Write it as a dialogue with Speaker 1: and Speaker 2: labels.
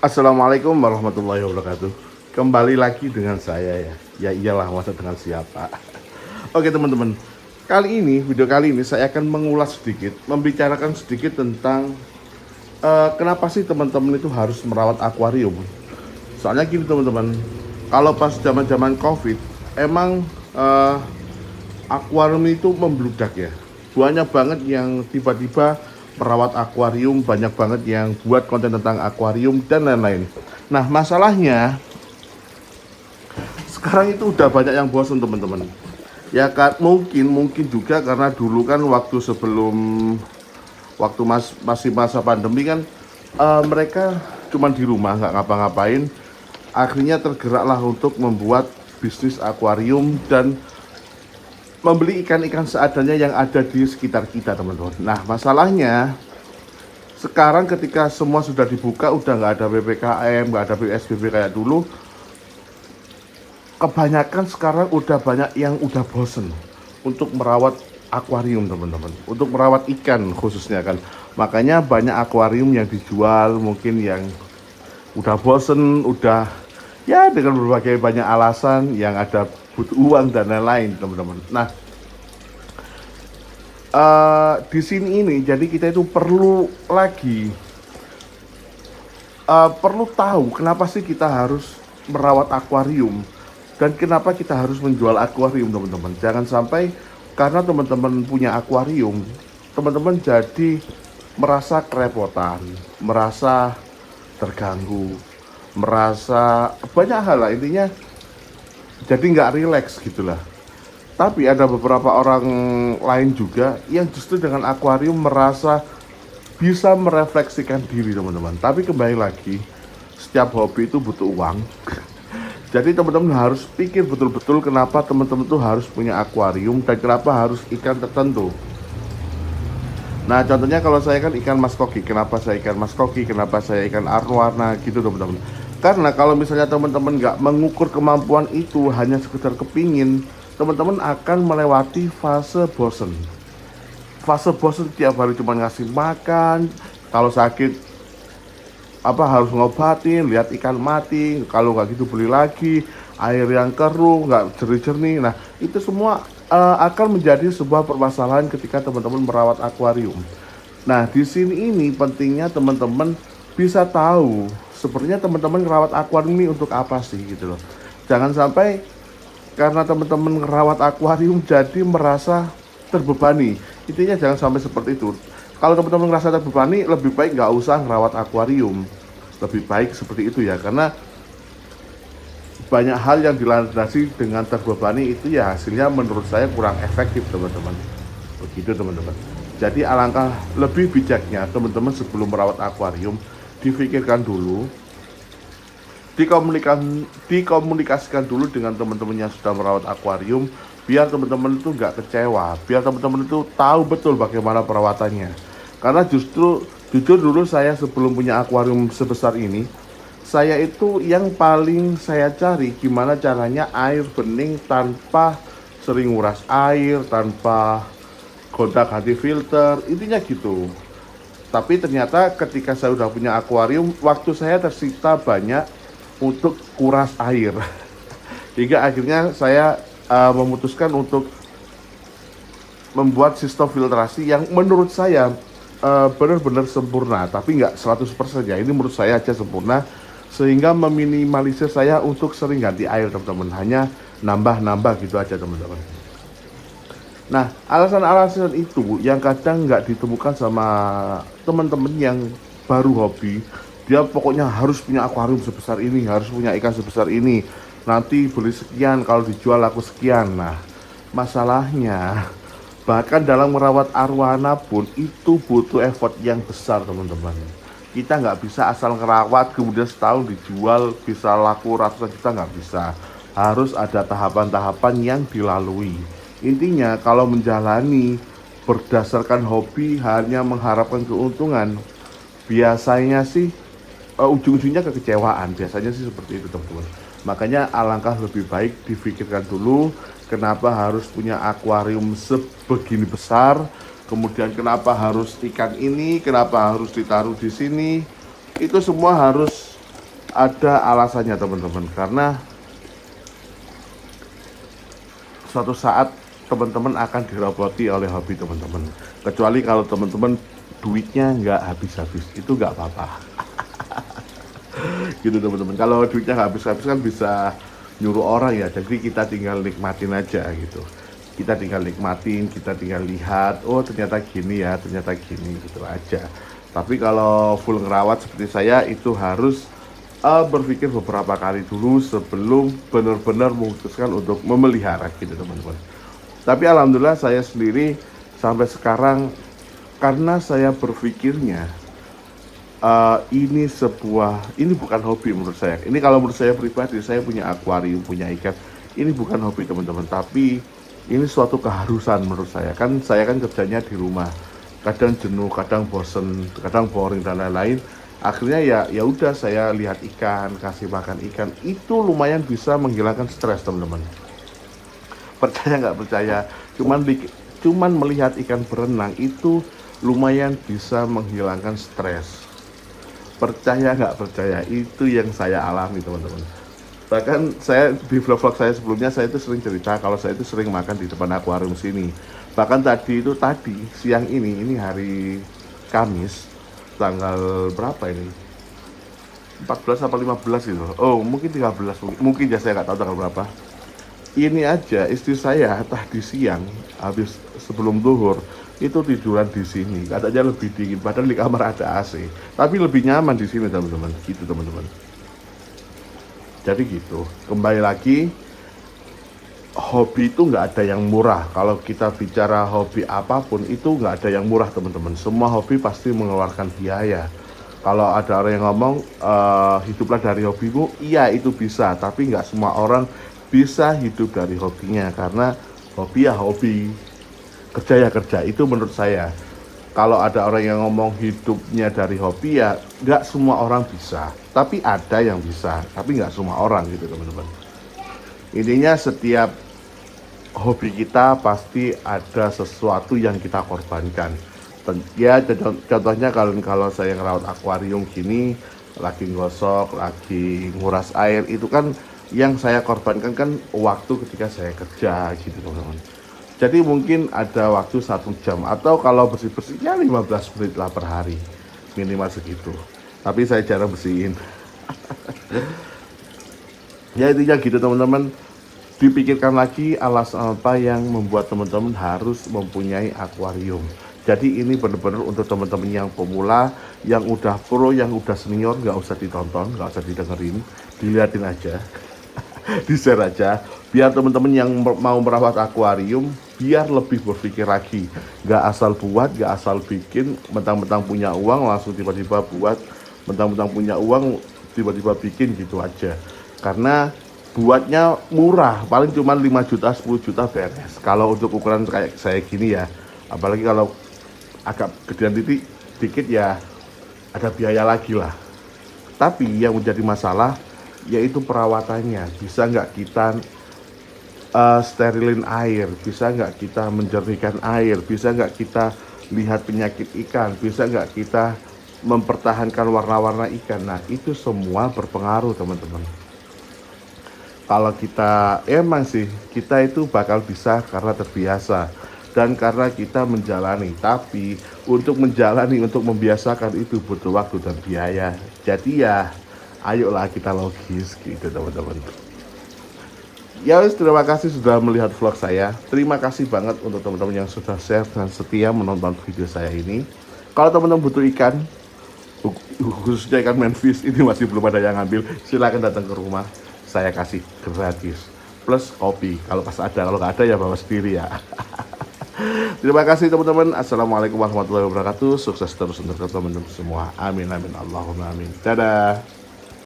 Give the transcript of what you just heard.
Speaker 1: Assalamualaikum warahmatullahi wabarakatuh. Kembali lagi dengan saya ya. Ya iyalah, masa dengan siapa. Oke teman-teman, video kali ini saya akan mengulas sedikit, membicarakan sedikit tentang kenapa sih teman-teman itu harus merawat akuarium. Soalnya gini teman-teman, kalau pas zaman-zaman COVID, emang akuarium itu membludak ya. Banyak banget yang tiba-tiba merawat akuarium, banyak banget yang buat konten tentang akuarium dan lain-lain. Nah, masalahnya sekarang itu udah banyak yang bosan teman-teman. Ya kan, mungkin juga karena dulu kan waktu masih masa pandemi kan mereka cuma di rumah nggak ngapa-ngapain, akhirnya tergeraklah untuk membuat bisnis akuarium dan membeli ikan-ikan seadanya yang ada di sekitar kita teman-teman. Nah masalahnya sekarang ketika semua sudah dibuka, udah nggak ada PPKM, nggak ada PSBB kayak dulu, kebanyakan sekarang udah banyak yang udah bosen untuk merawat akuarium teman-teman, untuk merawat ikan khususnya kan. Makanya banyak akuarium yang dijual, mungkin yang udah bosen, udah ya dengan berbagai banyak alasan yang ada butuh uang dan lain-lain teman-teman. Nah di sini ini jadi kita itu perlu tahu kenapa sih kita harus merawat akuarium dan kenapa kita harus menjual akuarium teman-teman. Jangan sampai karena teman-teman punya akuarium, teman-teman jadi merasa kerepotan, merasa terganggu, merasa banyak hal lah, intinya jadi nggak rileks gitulah. Tapi ada beberapa orang lain juga yang justru dengan akuarium merasa bisa merefleksikan diri teman-teman. Tapi kembali lagi, setiap hobi itu butuh uang. Jadi teman-teman harus pikir betul-betul kenapa teman-teman tuh harus punya akuarium dan kenapa harus ikan tertentu. Nah contohnya kalau saya kan ikan mas koki. Kenapa saya ikan mas koki, kenapa saya ikan arwana gitu teman-teman. Karena kalau misalnya teman-teman nggak mengukur kemampuan itu, hanya sekedar kepingin, teman-teman akan melewati fase bosen. Fase bosen tiap hari cuma ngasih makan, kalau sakit harus ngobatin, lihat ikan mati, kalau nggak gitu beli lagi, air yang keruh, nggak jernih-jernih. Nah itu semua akan menjadi sebuah permasalahan ketika teman-teman merawat akuarium. Nah di sini ini pentingnya teman-teman bisa tahu sebenarnya teman-teman merawat akuarium ini untuk apa sih gitu loh. Jangan sampai karena teman-teman merawat akuarium jadi merasa terbebani. Intinya jangan sampai seperti itu. Kalau teman-teman merasa terbebani, lebih baik nggak usah merawat akuarium. Lebih baik seperti itu ya, karena banyak hal yang dilandasi dengan terbebani itu ya hasilnya menurut saya kurang efektif teman-teman. Begitu teman-teman. Jadi alangkah lebih bijaknya teman-teman sebelum merawat akuarium, difikirkan dulu, dikomunikasikan dulu dengan teman-teman yang sudah merawat akuarium, biar teman-teman itu nggak kecewa, biar teman-teman itu tahu betul bagaimana perawatannya. Karena jujur dulu saya sebelum punya akuarium sebesar ini, saya itu yang paling saya cari gimana caranya air bening tanpa sering nguras air, tanpa gonta-ganti filter, intinya gitu. Tapi ternyata ketika saya udah punya akuarium, waktu saya tersita banyak untuk kuras air. Hingga akhirnya saya memutuskan untuk membuat sistem filtrasi yang menurut saya benar-benar sempurna, tapi nggak 100% ya, ini menurut saya aja sempurna, sehingga meminimalisir saya untuk sering ganti air teman-teman, hanya nambah-nambah gitu aja teman-teman. Nah alasan-alasan itu yang kadang nggak ditemukan sama teman-teman yang baru hobi. Dia pokoknya harus punya akuarium sebesar ini, harus punya ikan sebesar ini, nanti beli sekian, kalau dijual aku sekian. Nah masalahnya bahkan dalam merawat arwana pun itu butuh effort yang besar teman-teman. Kita nggak bisa asal ngerawat kemudian setahun dijual bisa laku ratusan juta, nggak bisa. Harus ada tahapan-tahapan yang dilalui. Intinya kalau menjalani berdasarkan hobi hanya mengharapkan keuntungan, biasanya sih ujung-ujungnya kekecewaan, biasanya sih seperti itu teman-teman. Makanya alangkah lebih baik difikirkan dulu kenapa harus punya akuarium sebegini besar, kemudian kenapa harus ikan ini, kenapa harus ditaruh di sini. Itu semua harus ada alasannya teman-teman, karena suatu saat teman-teman akan diroboti oleh hobi teman-teman. Kecuali kalau teman-teman duitnya nggak habis-habis, itu nggak apa-apa. Gitu teman-teman. Kalau duitnya nggak habis-habis kan bisa nyuruh orang ya, jadi kita tinggal nikmatin aja gitu. Kita tinggal nikmatin, kita tinggal lihat, oh ternyata gini ya, ternyata gini, gitu aja. Tapi kalau full ngerawat seperti saya, itu harus berpikir beberapa kali dulu sebelum benar-benar memutuskan untuk memelihara gitu teman-teman. Tapi alhamdulillah saya sendiri sampai sekarang, karena saya berpikirnya ini bukan hobi menurut saya. Ini kalau menurut saya pribadi, saya punya akuarium, punya ikan. Ini bukan hobi teman-teman, tapi ini suatu keharusan menurut saya. Kan saya kan kerjanya di rumah, kadang jenuh, kadang bosen, kadang boring dan lain-lain. Akhirnya ya udah, saya lihat ikan, kasih makan ikan, itu lumayan bisa menghilangkan stres teman-teman. Percaya nggak percaya, cuman melihat ikan berenang itu lumayan bisa menghilangkan stres. Percaya nggak percaya, itu yang saya alami teman-teman. Bahkan saya di vlog-vlog saya sebelumnya, saya itu sering cerita kalau saya itu sering makan di depan akuarium sini. Bahkan tadi siang ini hari Kamis, tanggal berapa ini, 14 apa 15 gitu, oh mungkin 13, mungkin ya, saya nggak tahu tanggal berapa. Ini aja istri saya tadi siang habis sebelum zuhur itu tiduran di sini, katanya lebih dingin, padahal di kamar ada AC, tapi lebih nyaman di sini teman-teman. Gitu teman-teman. Jadi gitu, kembali lagi, hobi itu nggak ada yang murah. Kalau kita bicara hobi apapun itu nggak ada yang murah teman-teman. Semua hobi pasti mengeluarkan biaya. Kalau ada orang yang ngomong hiduplah dari hobimu, iya itu bisa, tapi nggak semua orang bisa hidup dari hobinya, karena hobi ya hobi, kerja ya kerja. Itu menurut saya. Kalau ada orang yang ngomong hidupnya dari hobi, ya nggak semua orang bisa, tapi ada yang bisa, tapi nggak semua orang gitu teman-teman. Intinya setiap hobi kita pasti ada sesuatu yang kita korbankan. Ya contohnya kalau saya ngerawat akuarium gini, lagi gosok, lagi nguras air, itu kan yang saya korbankan kan waktu ketika saya kerja gitu teman-teman. Jadi mungkin ada waktu 1 jam, atau kalau bersih-bersihnya 15 menit lah per hari, minimal segitu. Tapi saya jarang bersihin. Ya intinya gitu teman-teman. Dipikirkan lagi alasan apa yang membuat teman-teman harus mempunyai akuarium. Jadi ini benar-benar untuk teman-teman yang pemula, yang udah pro, yang udah senior, nggak usah ditonton, nggak usah didengerin, dilihatin aja. Di share aja, biar teman-teman yang mau merawat akuarium biar lebih berpikir lagi, nggak asal buat, nggak asal bikin, mentang-mentang punya uang langsung tiba-tiba buat, mentang-mentang punya uang tiba-tiba bikin gitu aja. Karena buatnya murah, paling cuma 5 juta 10 juta beres kalau untuk ukuran kayak saya gini ya. Apalagi kalau agak gedean dikit ya ada biaya lagi lah. Tapi yang menjadi masalah yaitu perawatannya. Bisa nggak kita sterilin air, bisa nggak kita menjernihkan air, bisa nggak kita lihat penyakit ikan, bisa nggak kita mempertahankan warna-warna ikan. Nah itu semua berpengaruh teman-teman. Kalau kita emang sih, kita itu bakal bisa karena terbiasa dan karena kita menjalani. Tapi untuk menjalani, untuk membiasakan itu butuh waktu dan biaya. Jadi ya ayolah kita logis gitu teman-teman. Ya wis, terima kasih sudah melihat vlog saya. Terima kasih banget untuk teman-teman yang sudah share dan setia menonton video saya ini. Kalau teman-teman butuh ikan, khususnya ikan manfish, ini masih belum ada yang ngambil, silahkan datang ke rumah, saya kasih gratis. Plus kopi, kalau pas ada, kalau nggak ada ya bawa sendiri ya. Terima kasih teman-teman. Assalamualaikum warahmatullahi wabarakatuh. Sukses terus untuk teman-teman semua. Amin amin Allahumma amin. Dadah.